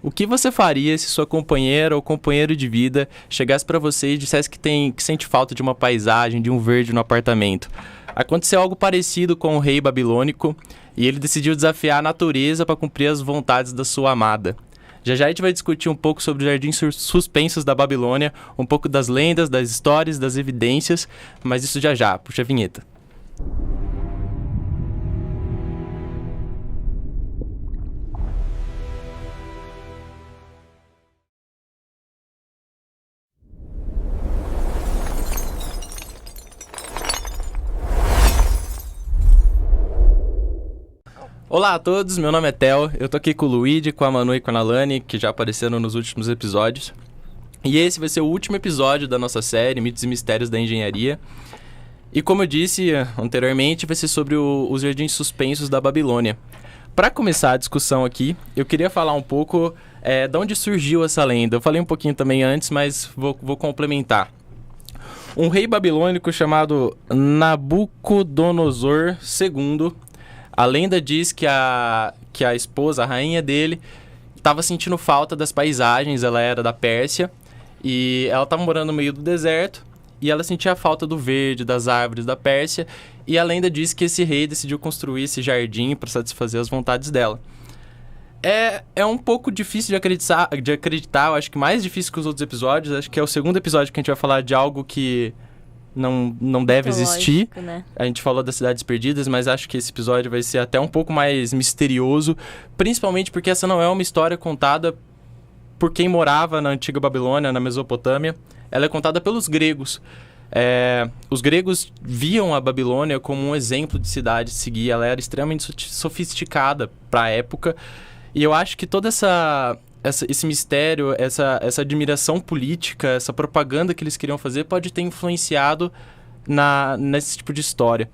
O que você faria se sua companheira ou companheiro de vida chegasse para você e dissesse que sente falta de uma paisagem, de um verde no apartamento? Aconteceu algo parecido com o rei babilônico e ele decidiu desafiar a natureza para cumprir as vontades da sua amada. Já já a gente vai discutir um pouco sobre os jardins suspensos da Babilônia, um pouco das lendas, das histórias, das evidências, mas isso já já. Puxa a vinheta. Olá a todos, meu nome é Theo, eu tô aqui com o Luigi, com a Manu e com a Nalani, que já apareceram nos últimos episódios. E esse vai ser o último episódio da nossa série, Mitos e Mistérios da Engenharia. E como eu disse anteriormente, vai ser sobre os jardins suspensos da Babilônia. Para começar a discussão aqui, eu queria falar um pouco de onde surgiu essa lenda. Eu falei um pouquinho também antes, mas vou complementar. Um rei babilônico chamado Nabucodonosor II... A lenda diz que a esposa, a rainha dele, estava sentindo falta das paisagens. Ela era da Pérsia e ela estava morando no meio do deserto e ela sentia a falta do verde, das árvores da Pérsia. E a lenda diz que esse rei decidiu construir esse jardim para satisfazer as vontades dela. É um pouco difícil de acreditar, eu acho que mais difícil que os outros episódios. Acho que é o segundo episódio que a gente vai falar de algo que não deve existir, né? A gente falou das Cidades Perdidas, mas acho que esse episódio vai ser até um pouco mais misterioso, principalmente porque essa não é uma história contada por quem morava na antiga Babilônia, na Mesopotâmia. Ela é contada pelos gregos. Os gregos viam a Babilônia como um exemplo de cidade a seguir. Ela era extremamente sofisticada para a época, e eu acho que toda esse mistério, essa admiração política, essa propaganda que eles queriam fazer pode ter influenciado nesse tipo de história.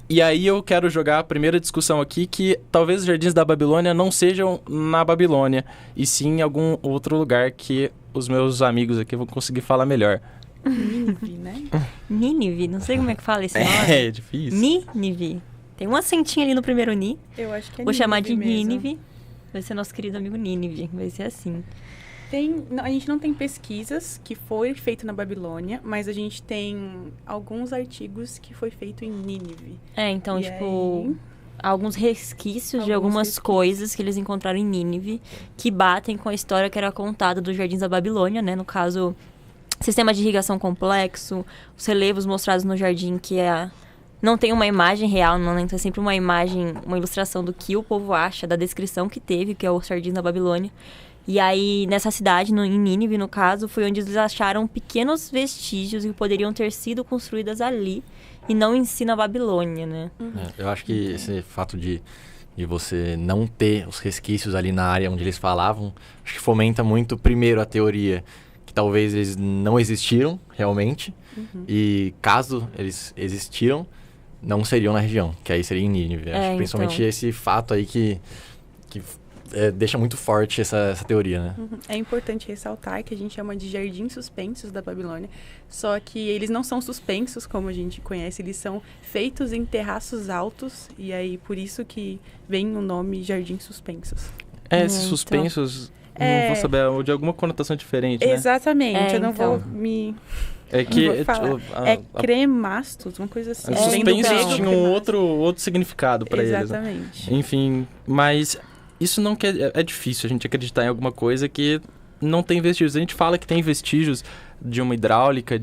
E aí eu quero jogar a primeira discussão aqui, que talvez os jardins da Babilônia não sejam na Babilônia, e sim em algum outro lugar que os meus amigos aqui vão conseguir falar melhor. Nínive, né? Nínive, não sei como é que fala esse nome. É difícil. Nínive. Tem um acentinho ali no primeiro Ni. Eu acho que é Vou chamar de mesmo. Nínive. Vai ser nosso querido amigo Nínive, vai ser assim. A gente não tem pesquisas que foi feito na Babilônia, mas a gente tem alguns artigos que foi feito em Nínive. Então, e aí, alguns resquícios de algumas coisas que eles encontraram em Nínive, que batem com a história que era contada dos jardins da Babilônia, né? No caso, sistema de irrigação complexo, os relevos mostrados no jardim, que não tem uma imagem real, não, então é sempre uma imagem, uma ilustração do que o povo acha, da descrição que teve, que é o jardim da Babilônia. E aí, nessa cidade, em Nínive, no caso, foi onde eles acharam pequenos vestígios que poderiam ter sido construídas ali, e não em si na Babilônia, né? Eu acho que esse fato de você não ter os resquícios ali na área onde eles falavam, acho que fomenta muito, primeiro, a teoria que talvez eles não existiram realmente, e caso eles existiram, não seriam na região, que aí seria em Nínive. Acho que principalmente esse fato aí que deixa muito forte essa teoria, né? É importante ressaltar que a gente chama de jardins suspensos da Babilônia, só que eles não são suspensos como a gente conhece, eles são feitos em terraços altos, e aí por isso que vem o nome jardins suspensos. Esses suspensos, não vou saber, de alguma conotação diferente, né? Exatamente, eu não vou me... cremastos, uma coisa assim. Os suspensos tinham outro significado para eles. Exatamente. Né? Enfim, mas isso não quer... É difícil a gente acreditar em alguma coisa que não tem vestígios. A gente fala que tem vestígios de uma hidráulica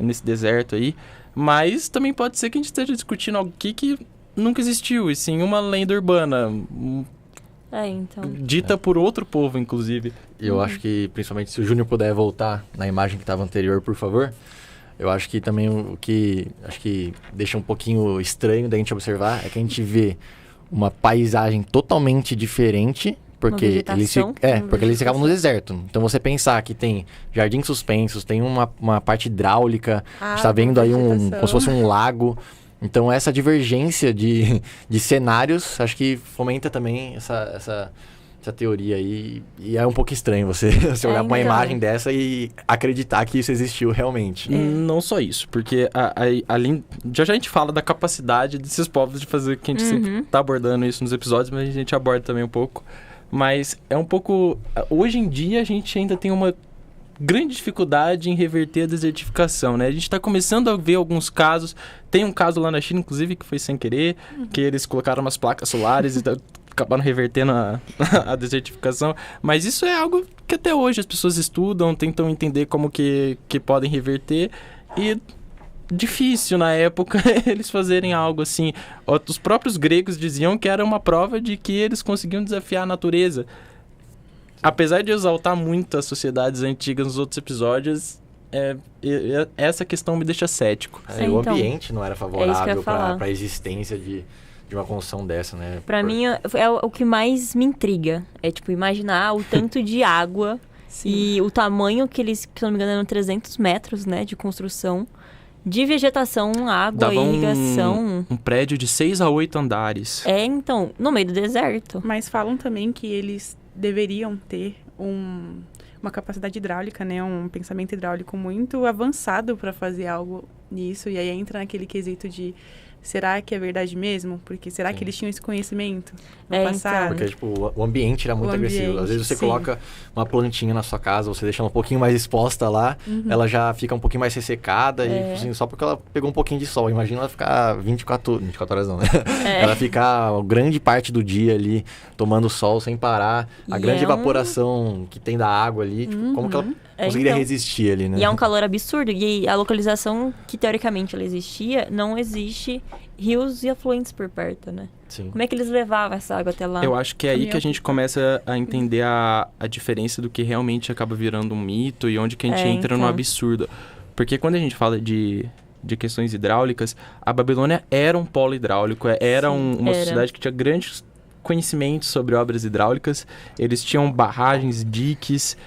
nesse deserto aí, mas também pode ser que a gente esteja discutindo algo aqui que nunca existiu, e sim uma lenda urbana. Dita por outro povo, inclusive. Eu acho que, principalmente, se o Júnior puder voltar na imagem que estava anterior, por favor. Eu acho que também o que acho que deixa um pouquinho estranho da gente observar é que a gente vê uma paisagem totalmente diferente, porque eles ficavam no deserto. Então, você pensar que tem jardins suspensos, tem uma parte hidráulica, a gente tá vendo aí como se fosse um lago. Então, essa divergência de cenários, acho que fomenta também essa teoria aí. E é um pouco estranho você olhar pra uma imagem dessa e acreditar que isso existiu realmente. Não só isso, porque ali já a gente fala da capacidade desses povos de fazer, que a gente sempre tá abordando isso nos episódios, mas a gente aborda também um pouco. Mas é um pouco... Hoje em dia, a gente ainda tem uma grande dificuldade em reverter a desertificação, né? A gente está começando a ver alguns casos. Tem um caso lá na China, inclusive, que foi sem querer, que eles colocaram umas placas solares e acabaram revertendo a desertificação. Mas isso é algo que até hoje as pessoas estudam, tentam entender como que podem reverter. E difícil, na época, eles fazerem algo assim. Os próprios gregos diziam que era uma prova de que eles conseguiam desafiar a natureza. Apesar de exaltar muito as sociedades antigas nos outros episódios, essa questão me deixa cético. O ambiente não era favorável para a existência de uma construção dessa, né? Pra mim, é o que mais me intriga. É, tipo, imaginar o tanto de água e o tamanho que eles, se não me engano, eram 300 metros, né, de construção. De vegetação, água, dava irrigação. Um prédio de 6 a 8 andares. Então, no meio do deserto. Mas falam também que eles deveriam ter uma capacidade hidráulica, né? Um pensamento hidráulico muito avançado para fazer algo nisso. E aí entra naquele quesito de... Será que é verdade mesmo? Porque será que eles tinham esse conhecimento no passado? Porque, tipo, o ambiente era muito agressivo. Às vezes você coloca uma plantinha na sua casa, você deixa ela um pouquinho mais exposta lá, ela já fica um pouquinho mais ressecada, e assim, só porque ela pegou um pouquinho de sol. Imagina ela ficar 24 horas não, né? Ela ficar grande parte do dia ali, tomando sol sem parar. A grande evaporação que tem da água ali, tipo, como que ela conseguiria resistir ali, né? E é um calor absurdo. E a localização que, teoricamente, ela existia, não existe rios e afluentes por perto, né? Sim. Como é que eles levavam essa água até lá? Eu acho que é aí que a gente começa a entender a diferença do que realmente acaba virando um mito e onde que a gente entra no absurdo. Porque quando a gente fala de questões hidráulicas, a Babilônia era um polo hidráulico, era uma sociedade que tinha grandes conhecimentos sobre obras hidráulicas. Eles tinham barragens, diques,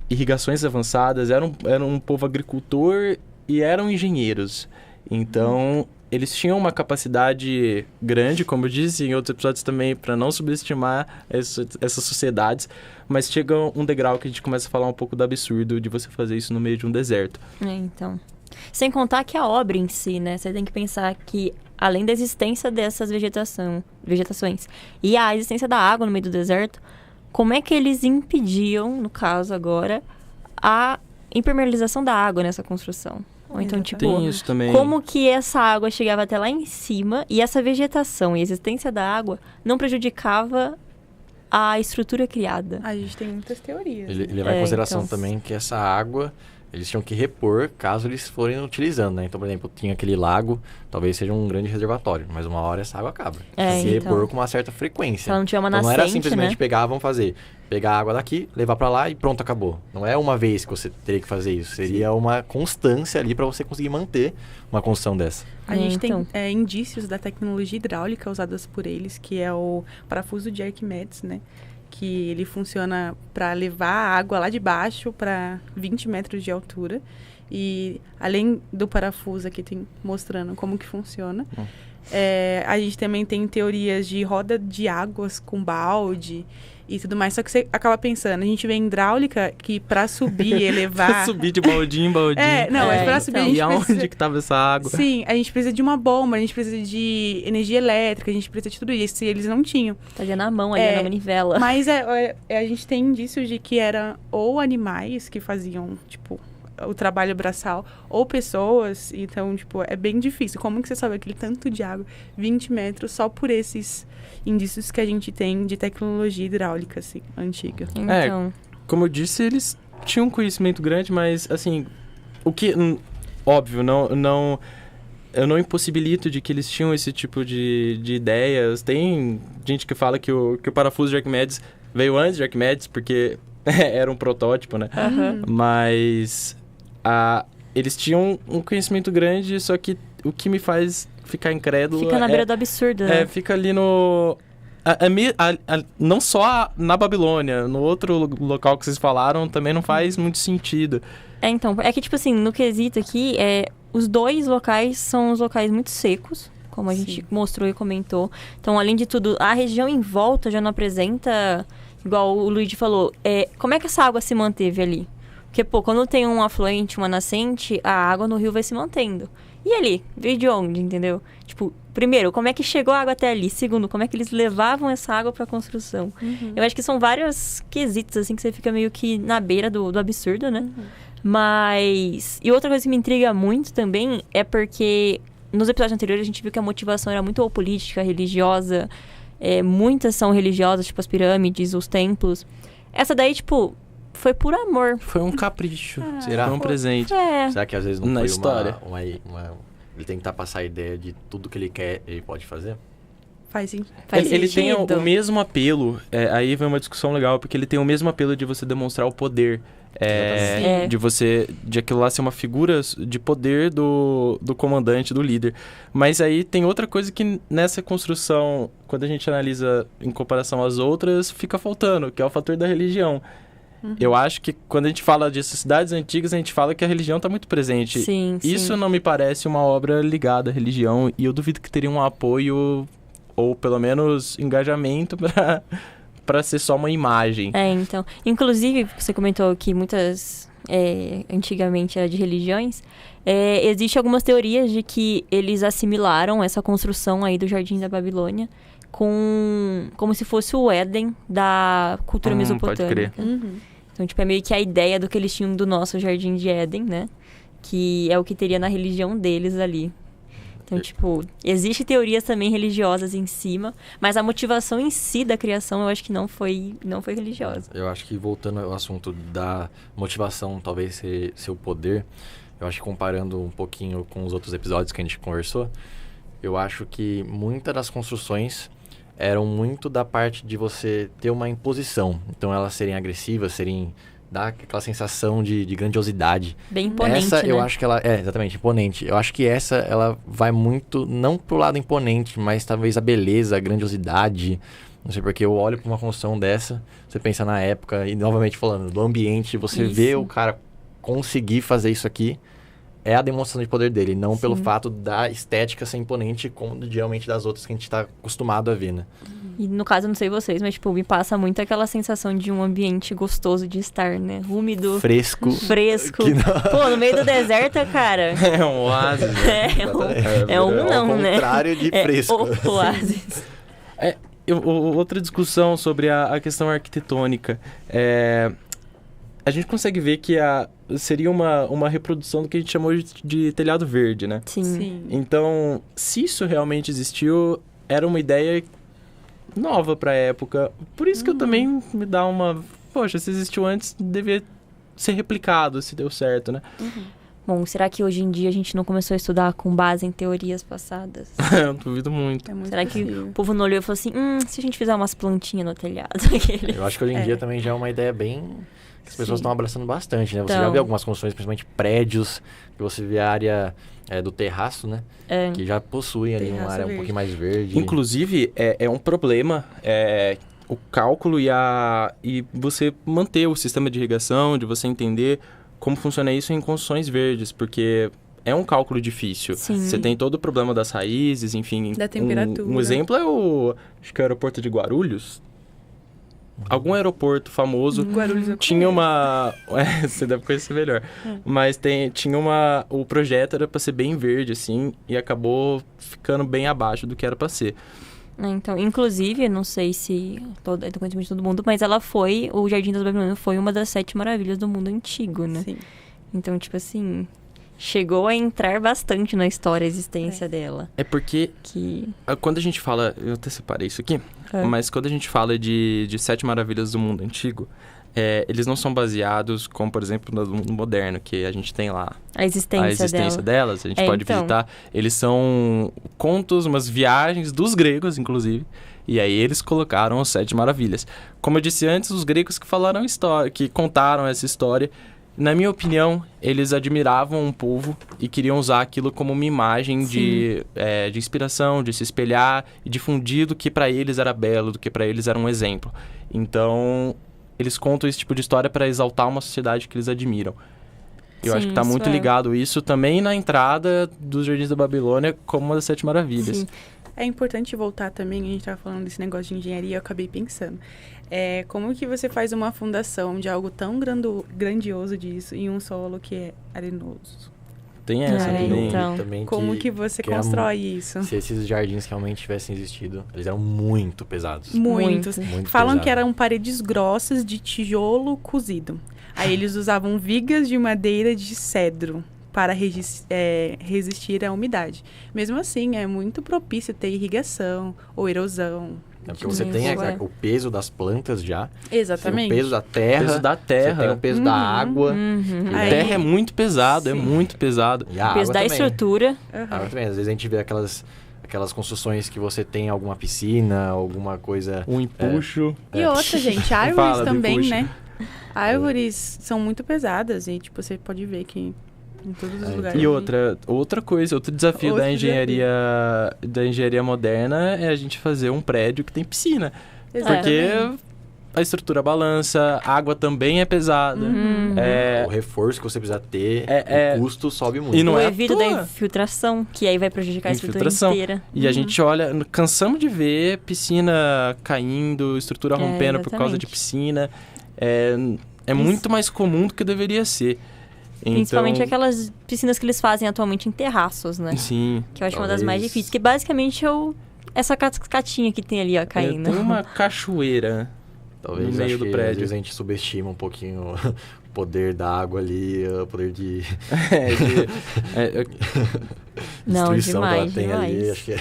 irrigações avançadas, eram um povo agricultor e eram engenheiros. Então, eles tinham uma capacidade grande, como eu disse em outros episódios também, para não subestimar essas sociedades, mas chega um degrau que a gente começa a falar um pouco do absurdo de você fazer isso no meio de um deserto. Então, sem contar que a obra em si, né? Você tem que pensar que, além da existência dessas vegetações e a existência da água no meio do deserto, como é que eles impediam, no caso agora, a impermeabilização da água nessa construção? Ou então, tipo, tem isso também. Como que essa água chegava até lá em cima e essa vegetação e a existência da água não prejudicava a estrutura criada? A gente tem muitas teorias. Ele leva em consideração também que essa água eles tinham que repor caso eles forem utilizando, né? Então, por exemplo, tinha aquele lago, talvez seja um grande reservatório, mas uma hora essa água acaba. Tem que repor com uma certa frequência. Se ela não tiver uma então, nascente, não era simplesmente né? pegar, vamos fazer. Pegar a água daqui, levar pra lá e pronto, acabou. Não é uma vez que você teria que fazer isso. Seria uma constância ali pra você conseguir manter uma construção dessa. A gente tem indícios da tecnologia hidráulica usadas por eles, que é o parafuso de Arquimedes, né? Que ele funciona para levar a água lá de baixo para 20 metros de altura. E além do parafuso aqui tem mostrando como que funciona. A gente também tem teorias de roda de águas com balde e tudo mais. Só que você acaba pensando, a gente vê em hidráulica que para subir e elevar... Pra subir de baldinho em baldinho. Mas para subir a gente E aonde precisa... que tava essa água? Sim, a gente precisa de uma bomba, a gente precisa de energia elétrica, a gente precisa de tudo isso. E eles não tinham. Fazia na mão ali, na manivela. Mas a gente tem indícios de que eram ou animais que faziam, tipo, o trabalho braçal, ou pessoas. Então, tipo, é bem difícil. Como que você sabe aquele tanto de água, 20 metros, só por esses indícios que a gente tem de tecnologia hidráulica, assim, antiga. Então... Como eu disse, eles tinham um conhecimento grande, mas, assim, o que... Óbvio, eu não impossibilito de que eles tinham esse tipo de ideias. Tem gente que fala que o parafuso de Arquimedes veio antes de Arquimedes, porque era um protótipo, né? Mas eles tinham um conhecimento grande, só que o que me faz ficar incrédulo... Fica na beira do absurdo, né? Fica ali no... não só na Babilônia, no outro local que vocês falaram também não faz muito sentido. Então, é que tipo assim, no quesito aqui, os dois locais são os locais muito secos, como a gente mostrou e comentou. Então, além de tudo, a região em volta já não apresenta, igual o Luigi falou, como é que essa água se manteve ali? Porque, quando tem um afluente, uma nascente, a água no rio vai se mantendo. E ali? Veio de onde, entendeu? Tipo, primeiro, como é que chegou a água até ali? Segundo, como é que eles levavam essa água para a construção? Eu acho que são vários quesitos, assim, que você fica meio que na beira do absurdo, né? Mas... E outra coisa que me intriga muito também é porque nos episódios anteriores a gente viu que a motivação era muito ou política, religiosa. Muitas são religiosas, tipo as pirâmides, os templos. Essa daí, tipo, foi por amor. Foi um capricho. Será? Foi um presente. Será que às vezes não Na foi história. Ele tentar passar a ideia de tudo que ele quer, ele pode fazer? Faz sim. Ele tem o mesmo apelo, aí vem uma discussão legal, porque ele tem o mesmo apelo de você demonstrar o poder. De aquilo lá ser uma figura de poder do comandante, do líder. Mas aí tem outra coisa que nessa construção, quando a gente analisa em comparação às outras, fica faltando, que é o fator da religião. Eu acho que quando a gente fala de cidades antigas, a gente fala que a religião está muito presente. Sim. Isso não me parece uma obra ligada à religião, e eu duvido que teria um apoio, ou pelo menos engajamento, para ser só uma imagem. Então. Inclusive, você comentou que muitas, antigamente era de religiões. Existem algumas teorias de que eles assimilaram essa construção aí do Jardim da Babilônia como se fosse o Éden da cultura mesopotâmica. Pode crer. Então, tipo, é meio que a ideia do que eles tinham do nosso Jardim de Éden, né? Que é o que teria na religião deles ali. Então, tipo, existem teorias também religiosas em cima, mas a motivação em si da criação eu acho que não foi religiosa. Eu acho que, voltando ao assunto da motivação, talvez ser o poder, eu acho que comparando um pouquinho com os outros episódios que a gente conversou, eu acho que muitas das construções eram muito da parte de você ter uma imposição. Então, elas serem agressivas, dar aquela sensação de grandiosidade. Bem imponente, essa, né? eu acho que ela... exatamente, imponente. Eu acho que essa, ela vai muito, não pro lado imponente, mas talvez a beleza, a grandiosidade. Não sei, porque eu olho pra uma construção dessa, você pensa na época, e novamente falando, do ambiente, você vê o cara conseguir fazer isso aqui, é a demonstração de poder dele, não pelo fato da estética ser imponente, como geralmente das outras que a gente tá acostumado a ver, né? E no caso, não sei vocês, mas, tipo, me passa muito aquela sensação de um ambiente gostoso de estar, né? Úmido. Fresco. Pô, no meio do deserto, cara. É um oásis. Ao contrário de fresco. O oásis. Outra discussão sobre a questão arquitetônica. A gente consegue ver que seria uma reprodução do que a gente chamou de telhado verde, né? Sim. Então, se isso realmente existiu, era uma ideia nova pra época. Por isso que eu também me dá uma... Poxa, se existiu antes, devia ser replicado, se deu certo, né? Bom, será que hoje em dia a gente não começou a estudar com base em teorias passadas? Eu duvido muito. Será possível. Que o povo não olhou e falou assim, se a gente fizer umas plantinhas no telhado? Eu acho que hoje em dia também já é uma ideia bem... que as pessoas estão abraçando bastante, né? Você Então, já vê algumas construções, principalmente prédios, que você vê a área do terraço, né? Que já possui ali uma área um pouquinho mais verde. Inclusive, é um problema o cálculo e você manter o sistema de irrigação, de você entender como funciona isso em construções verdes, porque é um cálculo difícil. Sim. Você tem todo o problema das raízes, enfim. Da temperatura. Um exemplo é acho que é o aeroporto de Guarulhos. Algum aeroporto famoso Guarulhos tinha uma... você deve conhecer melhor. Mas tinha o projeto era para ser bem verde, assim, e acabou ficando bem abaixo do que era para ser. Então, inclusive, não sei se é do conhecimento de todo mundo, mas o Jardim das Babilônias foi uma das 7 maravilhas do mundo antigo, né? Sim. Então, tipo assim, chegou a entrar bastante na história a existência dela. É porque quando a gente fala... Eu até separei isso aqui. Mas quando a gente fala de 7 maravilhas do mundo antigo, eles não são baseados como, por exemplo, no mundo moderno, que a gente tem lá a existência delas, a gente pode visitar. Eles são contos, umas viagens dos gregos, inclusive, e aí eles colocaram as 7 maravilhas. Como eu disse antes, os gregos que falaram que contaram essa história, na minha opinião, eles admiravam um povo e queriam usar aquilo como uma imagem de inspiração, de se espelhar e difundir do que para eles era belo, do que para eles era um exemplo. Então, eles contam esse tipo de história para exaltar uma sociedade que eles admiram. Eu acho que está muito ligado isso também na entrada dos Jardins da Babilônia como uma das 7 maravilhas. Sim. É importante voltar também, a gente estava falando desse negócio de engenharia, eu acabei pensando. Como que você faz uma fundação de algo tão grandioso disso em um solo que é arenoso? Tem essa também. então. Também Como que você que era constrói isso? Se esses jardins realmente tivessem existido, eles eram muito pesados. Muitos. Muito Falam pesado. que eram paredes grossas de tijolo cozido. Aí eles usavam vigas de madeira de cedro para resistir à umidade. Mesmo assim, é muito propício ter irrigação ou erosão. É porque você Sim, tem é. o peso das plantas já, Exatamente. tem o peso da terra, Peso da você tem terra. o peso da água. Uhum. e A Aí- terra é muito pesado, é Sim. muito pesado. E a O peso água da também. estrutura. A Aham. água também. Às vezes a gente vê aquelas construções que você tem alguma piscina, alguma coisa... Um empuxo. E outra, gente, árvores Fala do também, empuxo. né? Árvores são muito pesadas e, tipo, você pode ver que em todos os É, lugares. E outra coisa, outro desafio Outro da engenharia moderna é a gente fazer um prédio que tem piscina. Exatamente. Porque a estrutura balança, a água também é pesada. Uhum. É, O reforço que você precisa ter, É- o custo sobe muito. E não o é à evito da toa. infiltração, que aí vai prejudicar a estrutura Infiltração. inteira. E a gente olha, cansamos de ver piscina caindo, estrutura É, rompendo por causa de exatamente. piscina. É muito mais comum do que deveria ser. Principalmente Então, aquelas piscinas que eles fazem atualmente em terraços, né? Sim. Que eu acho uma das mais Talvez- difíceis. Que basicamente é essa cascatinha que tem ali, ó, caindo. Tem uma cachoeira. Talvez no meio acho do que prédio. às vezes a gente subestima um pouquinho o poder da água ali, o poder de Não, destruição que ela demais, tem ali. demais. Acho que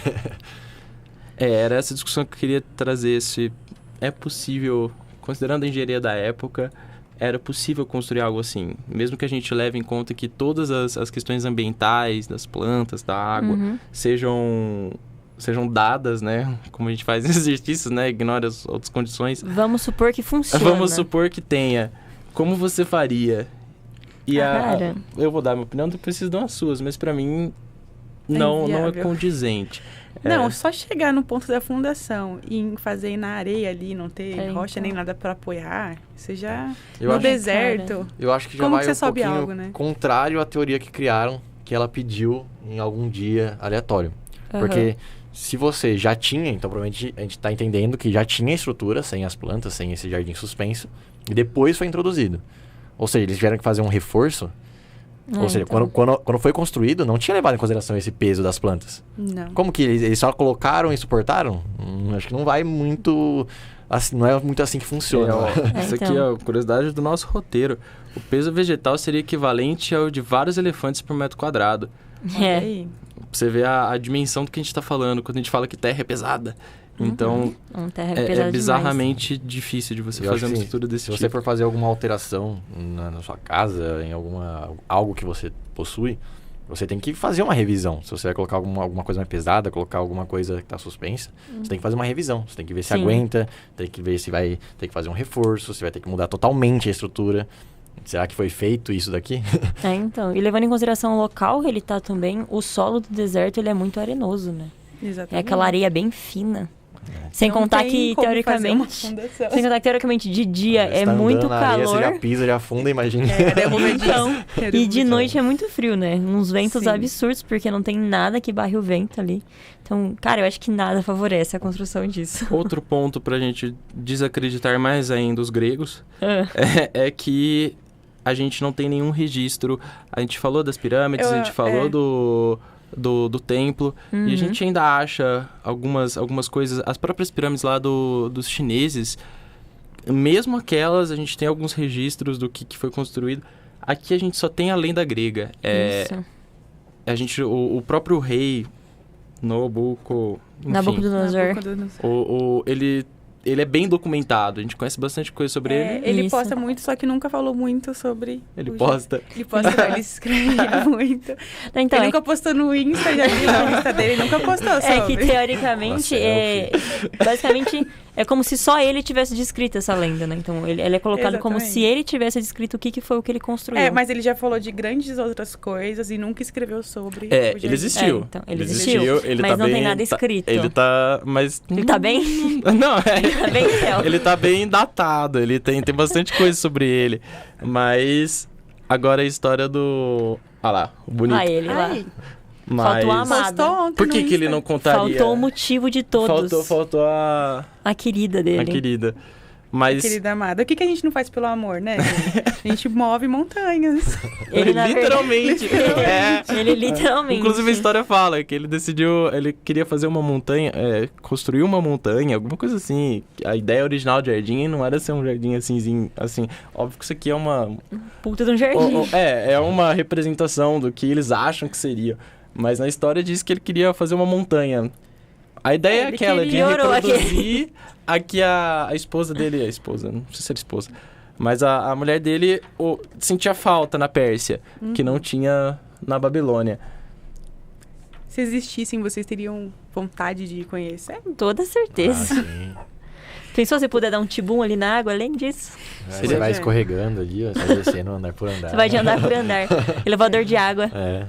Era essa discussão que eu queria trazer. Se é possível, considerando a engenharia da época, era possível construir algo assim. Mesmo que a gente leve em conta que todas as questões ambientais, das plantas, da água, Uhum. sejam dadas, né? Como a gente faz exercícios, né? Ignora as outras condições. Vamos supor que funciona. Vamos supor que tenha. Como você faria? E Cara. eu vou dar minha opinião, depois vocês dão as suas. Mas pra mim, não é inviável. condizente. Não, só chegar no ponto da fundação e fazer na areia ali, não ter É, rocha então. nem nada pra apoiar, você já... Eu no acho- deserto... eu acho que já Como vai que você um sobe pouquinho algo, né? contrário à teoria que criaram, que ela pediu em algum dia aleatório. Aham. Porque se você já tinha, então provavelmente a gente está entendendo que já tinha estrutura, sem as plantas, sem esse jardim suspenso, e depois foi introduzido. Ou seja, eles tiveram que fazer um reforço. Ou seja, então. quando foi construído, não tinha levado em consideração esse peso das plantas. Não. Como que eles só colocaram e suportaram? Acho que não vai muito... Assim, não é muito assim que funciona. Isso aqui então. é a curiosidade do nosso roteiro. O peso vegetal seria equivalente ao de vários elefantes por metro quadrado. Olha É. aí. Pra você ver a dimensão do que a gente tá falando quando a gente fala que terra é pesada. Então, Um terra é pesado bizarramente difícil de você Eu fazer acho uma que estrutura desse Se tipo. você for fazer alguma alteração na sua casa, em algo que você possui, você tem que fazer uma revisão. Se você vai colocar alguma coisa mais pesada, colocar alguma coisa que está suspensa, você tem que fazer uma revisão. Você tem que ver se Sim. aguenta, tem que ver se vai ter que fazer um reforço, se vai ter que mudar totalmente a estrutura. Será que foi feito isso daqui? É, então. E levando em consideração o local que ele tá também, o solo do deserto, ele é muito arenoso, né? Exatamente. É aquela areia bem fina. Sem Não contar tem que, como fazer uma teoricamente... fundação. Sem contar que, teoricamente, de dia Você é tá andando muito na areia, calor. Você já pisa, já afunda, imagina. Cadê o Então, Cadê e o de noite é muito frio, né? Uns ventos Sim. absurdos, porque não tem nada que barre o vento ali. Então, cara, eu acho que nada favorece a construção disso. Outro ponto pra gente desacreditar mais ainda os gregos Ah, é que a gente não tem nenhum registro. A gente falou das pirâmides, a gente falou do templo. E a gente ainda acha algumas coisas. As próprias pirâmides lá dos chineses, mesmo aquelas, a gente tem alguns registros do que foi construído. Aqui a gente só tem a lenda grega. isso. O próprio rei Nabucodonosor, enfim, Nabucodonosor. ele é bem documentado. A gente conhece bastante coisa sobre ele. Ele Isso. posta muito, só que nunca falou muito sobre... Ele o posta. Ele posta, não, ele escrevia muito. Então, Ele é nunca postou no Insta, já vi lá no Insta dele, ele nunca postou sobre. É que teoricamente, basicamente, é como se só ele tivesse descrito essa lenda, né? Então, ele é colocado como Exatamente. se ele tivesse descrito o que foi o que ele construiu. É, mas ele já falou de grandes outras coisas e nunca escreveu sobre o Ele jardim. existiu. É, então, ele existiu, ele mas tá não tem bem, nada escrito. Ele tá... Mas... Ele tá bem? Não, Tá bem, Theo? ele tá bem datado. Ele tem bastante coisa sobre ele. Mas... Agora a história do... Ah lá, o bonito. Ah, ele lá. Ai, Mas... faltou a amada. postou ontem Por no que ele Insta. não contaria? Faltou o motivo de todos. Faltou a A querida dele. querida. Mas Querida amada. O que a gente não faz pelo amor, né? A gente move montanhas. Ele, na literalmente. Ele literalmente. Inclusive a história fala que ele decidiu, ele queria fazer uma montanha, construir uma montanha, alguma coisa assim. A ideia original do jardim não era ser um jardim assim. Óbvio que isso aqui é uma... Puta de um jardim. É uma representação do que eles acham que seria. Mas na história diz que ele queria fazer uma montanha. A ideia é Ele aquela de queria- reproduzir aqui a esposa dele, não sei se era esposa, mas a mulher dele sentia falta na Pérsia, que não tinha na Babilônia. Se existissem, vocês teriam vontade de conhecer? Toda certeza. sim. Pensou se puder dar um tibum ali na água, além disso? Você vai escorregando ali, ó, você vai descendo andar por andar. Você vai de andar por andar. Elevador de água. É.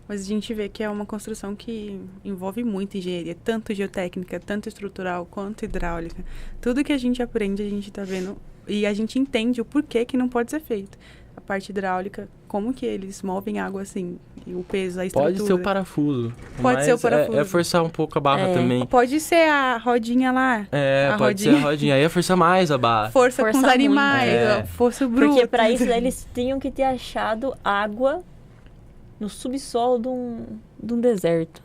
Mas a gente vê que é uma construção que envolve muita engenharia, tanto geotécnica, tanto estrutural, quanto hidráulica. Tudo que a gente aprende, a gente tá vendo e a gente entende o porquê que não pode ser feito. A parte hidráulica, como que eles movem água assim, e o peso, a estrutura. Pode ser o parafuso. Pode mas ser o parafuso. É forçar um pouco a barra também. Pode ser a rodinha lá. É, a pode ser a rodinha. Aí é forçar mais a barra. Força com os Forçar animais, muito. ó, força bruta. Porque pra isso eles tinham que ter achado água no subsolo de um deserto.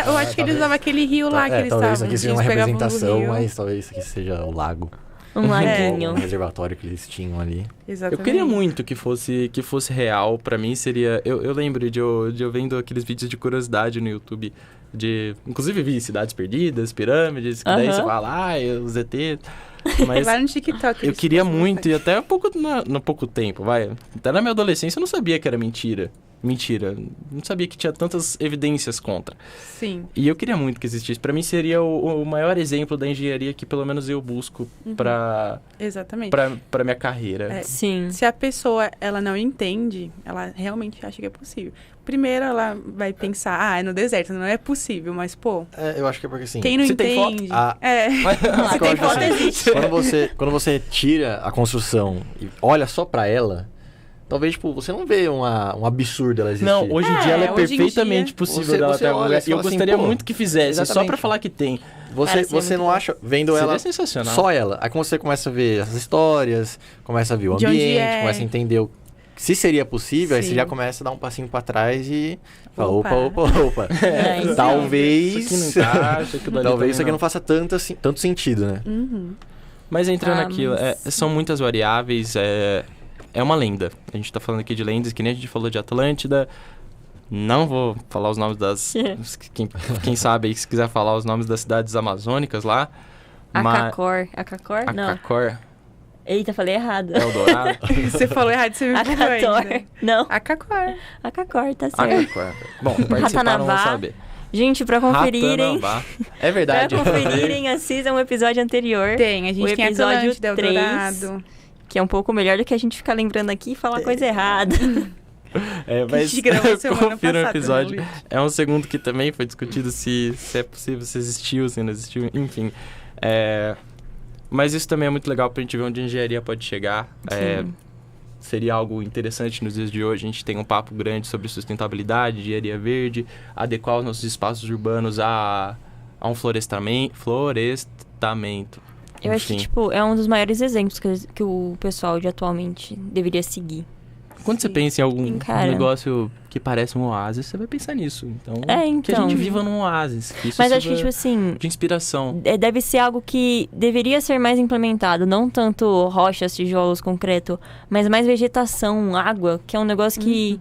Eu acho que eles usavam aquele rio lá que eles talvez estavam. isso aqui seja eles uma pegavam do representação, rio. mas talvez isso aqui seja o lago. Um laguinho. Um reservatório que eles tinham ali. Exatamente. Eu queria muito que fosse real. Pra mim seria... Eu lembro de eu vendo aqueles vídeos de curiosidade no YouTube. Inclusive vi Cidades Perdidas, Pirâmides, que daí você fala, os ET... Mas Vai no TikTok. eu eles queria postam muito, bastante. e até no pouco tempo, até na minha adolescência eu não sabia que era mentira. Não sabia que tinha tantas evidências contra. Sim. E eu queria muito que existisse. Pra mim seria o maior exemplo da engenharia que pelo menos eu busco pra Exatamente. pra minha carreira. É. Sim. Se a pessoa, ela não entende, ela realmente acha que é possível. Primeiro, ela vai pensar, é no deserto, não é possível. Mas, pô, Eu acho que é porque assim... quem não se tem foto? entende... Ah. Se tem foto, existe. Quando você tira a construção e olha só pra ela, talvez, tipo, você não vê um absurdo ela existir. Não, hoje em dia ela é hoje em perfeitamente dia, possível dela você ter olha lugar. e E eu fala assim, gostaria pô, muito que fizesse, só exatamente. pra falar que tem. Você Parece não muito acha, vendo Seria ela, sensacional. só ela. Aí quando você começa a ver as histórias, começa a ver o De onde ambiente, é. começa a entender se seria possível, aí você Sim. já começa a dar um passinho pra trás e fala, Opa. opa. É, então. Talvez... Isso aqui não encaixa, aquilo ali Talvez isso também aqui não faça tanto sentido, né? Uhum. Mas entrando Ah, naquilo, mas- são muitas variáveis, é uma lenda. A gente tá falando aqui de lendas, que nem a gente falou de Atlântida. Não vou falar os nomes das... quem sabe aí, se quiser falar os nomes das cidades amazônicas lá. Acacor. Acacor? Não. Acacor, Eita, falei errado. Eldorado. Você falou errado, você me pegou Acator. ainda. Não. Acacor. Acacor, tá certo. Acacor. Bom, participaram, vão Ratanabá. saber. Gente, pra conferirem... Ratanabá. É verdade. Pra conferirem, assistam o episódio anterior. Tem, a gente O tem episódio Atlântida, 3. Eldorado. Que é um pouco melhor do que a gente ficar lembrando aqui e falar coisa errada. Mas gente gravou semana confira o passada, episódio. não vi. É um segundo que também foi discutido se é possível, se existiu, se não existiu, enfim. Mas isso também é muito legal pra gente ver onde a engenharia pode chegar. Sim. Seria algo interessante nos dias de hoje. A gente tem um papo grande sobre sustentabilidade, engenharia verde, adequar os nossos espaços urbanos a um florestamento. Eu acho que, Enfim. tipo, é um dos maiores exemplos que o pessoal de atualmente deveria seguir. Quando você Sim. pensa em algum Cara. negócio que parece um oásis, você vai pensar nisso. Então, que a então. gente viva num oásis. Que isso Mas acho sirva que, tipo assim, de inspiração. deve ser algo que deveria ser mais implementado. Não tanto rochas, tijolos, concreto, mas mais vegetação, água, que é um negócio que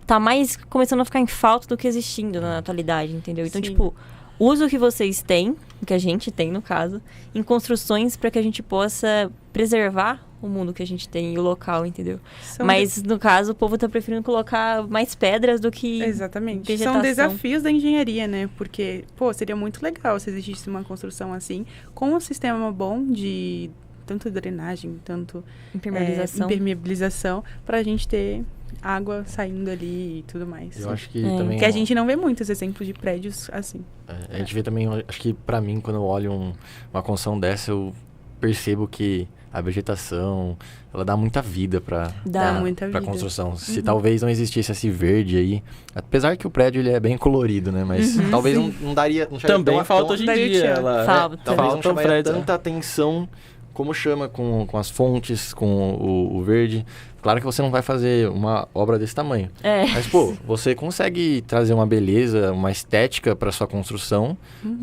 tá mais começando a ficar em falta do que existindo na atualidade, entendeu? Então, Sim. tipo, usa o que vocês têm, o que a gente tem, no caso, em construções para que a gente possa preservar o mundo que a gente tem e o local, entendeu? Mas, no caso, o povo tá preferindo colocar mais pedras do que... Exatamente. vegetação. São desafios da engenharia, né? Porque, pô, seria muito legal se existisse uma construção assim, com um sistema bom de tanto drenagem, tanto impermeabilização, pra gente ter água saindo ali e tudo mais. Eu acho que É. também... Que a gente não vê muitos exemplos de prédios assim. A gente vê também, acho que pra mim, quando eu olho uma construção dessa, eu percebo que a vegetação, ela dá muita vida pra muita pra vida. construção. Se talvez não existisse esse verde aí, apesar que o prédio ele é bem colorido, né? Mas talvez não daria... Não chamaria Também tão- falta tão- hoje em daria dia. tchan. Ela, Falta. Talvez não falta o chamaria prédio. tanta atenção como chama com as fontes, com o verde. Claro que você não vai fazer uma obra desse tamanho. Mas, pô, você consegue trazer uma beleza, uma estética para sua construção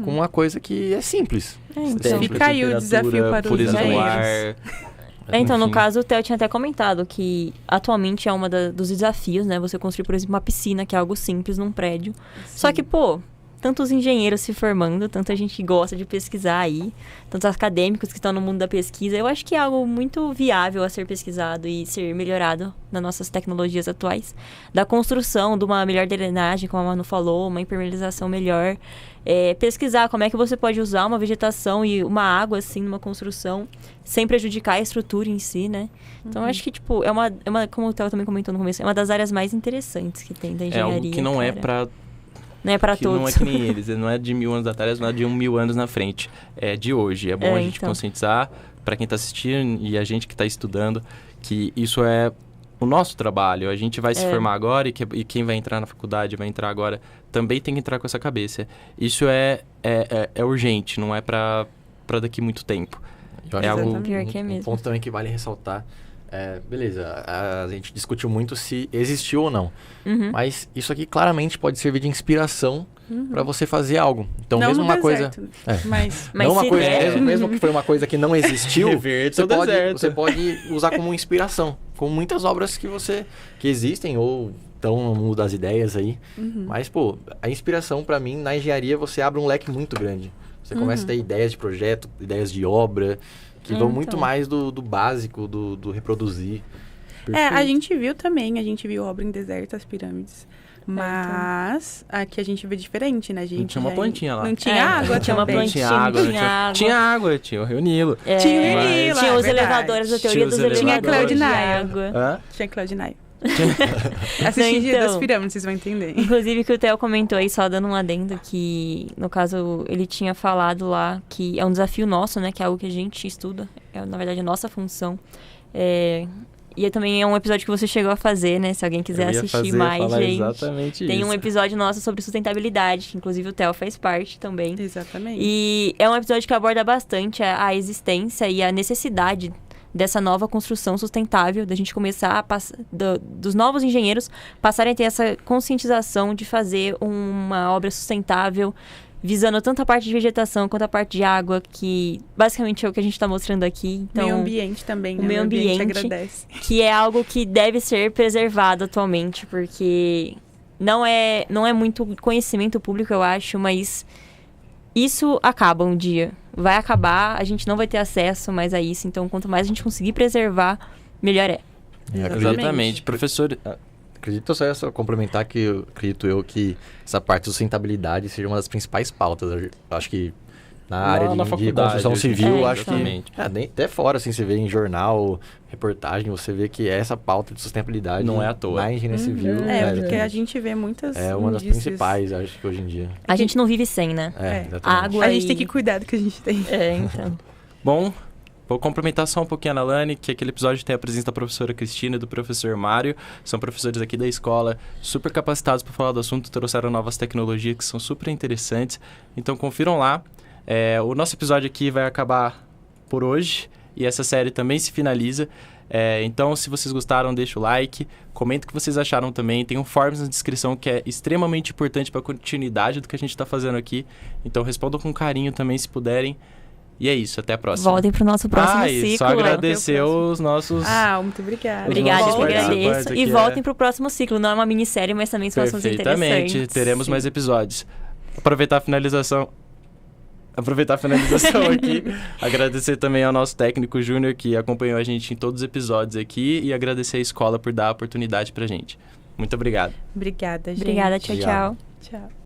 com uma coisa que é simples. Então. Fica aí o desafio para os pureza no ar. Então, no Enfim. caso, o Theo tinha até comentado que atualmente é dos desafios, né? Você construir, por exemplo, uma piscina, que é algo simples num prédio. Só que, pô, tantos engenheiros se formando, tanta gente que gosta de pesquisar aí, tantos acadêmicos que estão no mundo da pesquisa, eu acho que é algo muito viável a ser pesquisado e ser melhorado nas nossas tecnologias atuais. Da construção, de uma melhor drenagem, como a Manu falou, uma impermeabilização melhor. Pesquisar como é que você pode usar uma vegetação e uma água, assim, numa construção, sem prejudicar a estrutura em si, né? Então, eu acho que, tipo, é uma, como o Theo também comentou no começo, é uma das áreas mais interessantes que tem da engenharia. É algo que não cara. é pra... Não é pra que todos. não é que nem eles, não é de 1000 anos atrás, não é de 1000 anos na frente. É de hoje. É bom a gente então. conscientizar para quem está assistindo e a gente que está estudando que isso é o nosso trabalho. A gente vai se formar agora e quem vai entrar na faculdade, vai entrar agora, também tem que entrar com essa cabeça. Isso é urgente, não é para daqui muito tempo. Eu acho É algo... Pior que é mesmo. Um ponto também que vale ressaltar. Beleza, a gente discutiu muito se existiu ou não. Mas isso aqui claramente pode servir de inspiração para você fazer algo. Então, não mesmo no uma coisa. deserto, mas Não uma se coisa, der. mesmo que foi uma coisa que não existiu, Reverta o deserto. você pode usar como inspiração. Com muitas obras que existem ou estão no mundo das ideias aí. Mas, pô, a inspiração para mim na engenharia você abre um leque muito grande. Você começa a ter ideias de projeto, ideias de obra, que vão muito mais do básico, do reproduzir. a gente viu obra em deserto, as pirâmides. Mas aqui a gente vê diferente, né? A gente Não tinha uma plantinha lá. Não tinha água tinha uma também. plantinha, Tinha água, tinha água. Tinha água, tinha o Rio Nilo. Tinha o Rio Nilo, Tinha é os verdade. elevadores, a teoria Tinha os dos elevadores. Tinha Cloud de Nine. água. Hã? Tinha Cloud Nine. Assistir Então. das pirâmides, vocês vão entender. Inclusive, que o Theo comentou aí, só dando um adendo, que, no caso, ele tinha falado lá que é um desafio nosso, né? Que é algo que a gente estuda. É, na verdade, a nossa função. E também é um episódio que você chegou a fazer, né? Se alguém quiser assistir mais, gente. Exatamente Tem isso. um episódio nosso sobre sustentabilidade, que inclusive o Theo faz parte também. Exatamente. E é um episódio que aborda bastante a existência e a necessidade dessa nova construção sustentável, da gente começar a dos novos engenheiros passarem a ter essa conscientização de fazer uma obra sustentável, visando tanto a parte de vegetação quanto a parte de água, que basicamente é o que a gente está mostrando aqui. Então, meio ambiente também, né? o meio ambiente agradece. que é algo que deve ser preservado atualmente, porque não é muito conhecimento público, eu acho, mas isso acaba um dia. Vai acabar, a gente não vai ter acesso mais a isso. Então, quanto mais a gente conseguir preservar, melhor é. Exatamente. Professor... Acredito só complementar que eu acredito que essa parte de sustentabilidade seja uma das principais pautas. Eu acho que na área de faculdade, construção civil, acho exatamente. que até fora, assim, você vê em jornal, reportagem, você vê que essa pauta de sustentabilidade Não é à toa. na engenharia civil Porque a gente vê muitas é uma das indícios. principais, acho que hoje em dia. A gente não vive sem, né? Exatamente. Água A gente e- tem que cuidar do que a gente tem. Então. Bom, vou complementar só um pouquinho a Nalane, que aquele episódio tem a presença da professora Cristina e do professor Mário. São professores aqui da escola, super capacitados para falar do assunto, trouxeram novas tecnologias que são super interessantes. Então confiram lá. O nosso episódio aqui vai acabar por hoje e essa série também se finaliza. Então, se vocês gostaram, deixa o like, comenta o que vocês acharam também. Tem um forms na descrição que é extremamente importante para a continuidade do que a gente está fazendo aqui. Então, respondam com carinho também, se puderem. E é isso, até a próxima. Voltem pro nosso próximo e ciclo. só agradecer os nossos... Muito obrigada. Obrigada, eu que Voltem. agradeço. Aqui E voltem pro próximo ciclo. Não é uma minissérie, mas também são assuntos Perfeitamente, interessantes. teremos mais episódios. Aproveitar a finalização aqui, agradecer também ao nosso técnico Júnior, que acompanhou a gente em todos os episódios aqui, e agradecer a escola por dar a oportunidade pra gente. Muito obrigado. Obrigada, gente. Obrigada, tchau, Obrigado. tchau. Tchau.